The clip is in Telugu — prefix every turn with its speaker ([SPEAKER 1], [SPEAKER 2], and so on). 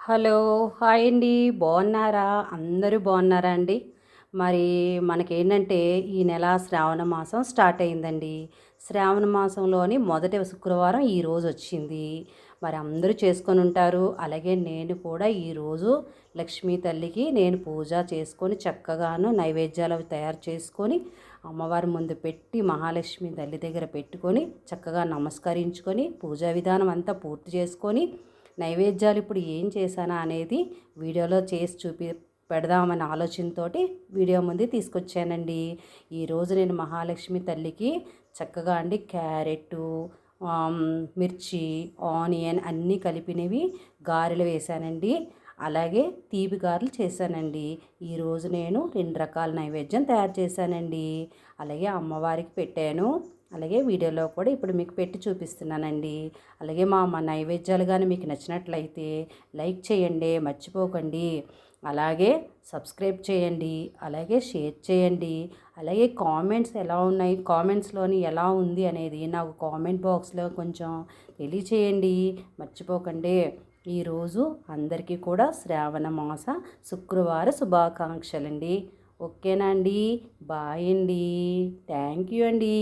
[SPEAKER 1] హలో! హాయ్ అండి. బాగున్నారా? అందరూ బాగున్నారా అండి? మరి మనకేంటంటే ఈ నెల శ్రావణ మాసం స్టార్ట్ అయిందండి. శ్రావణ మాసంలోని మొదటి శుక్రవారం ఈరోజు వచ్చింది. మరి అందరూ చేసుకొని ఉంటారు. అలాగే నేను కూడా ఈరోజు లక్ష్మీ తల్లికి నేను పూజ చేసుకొని చక్కగాను నైవేద్యాలు అవి తయారు చేసుకొని అమ్మవారి ముందు పెట్టి మహాలక్ష్మి తల్లి దగ్గర పెట్టుకొని చక్కగా నమస్కరించుకొని పూజా విధానం అంతా పూర్తి చేసుకొని నైవేద్యాలు ఇప్పుడు ఏం చేశానా అనేది వీడియోలో చేసి పెడదామనే ఆలోచనతోటి వీడియో ముందు తీసుకొచ్చానండి. ఈరోజు నేను మహాలక్ష్మి తల్లికి చక్కగా అండి క్యారెట్టు, మిర్చి, ఆనియన్ అన్నీ కలిపినవి గారెలు వేశానండి. అలాగే తీపి గారెలు చేశానండి. ఈరోజు నేను 2 రకాల నైవేద్యం తయారు చేశానండి. అలాగే అమ్మవారికి పెట్టాను. అలాగే వీడియోలో కూడా ఇప్పుడు మీకు పెట్టి చూపిస్తున్నానండి. అలాగే మా నైవేద్యాలు కానీ మీకు నచ్చినట్లయితే లైక్ చేయండి, మర్చిపోకండి. అలాగే సబ్స్క్రైబ్ చేయండి, అలాగే షేర్ చేయండి. అలాగే కామెంట్స్ ఎలా ఉన్నాయి, కామెంట్స్లోని ఎలా ఉంది అనేది నాకు కామెంట్ బాక్స్లో కొంచెం తెలియచేయండి, మర్చిపోకండి. ఈరోజు అందరికీ కూడా శ్రావణ మాస శుక్రవార శుభాకాంక్షలండి. ఓకేనా అండి? బాయ్ అండి. థ్యాంక్ యూ అండి.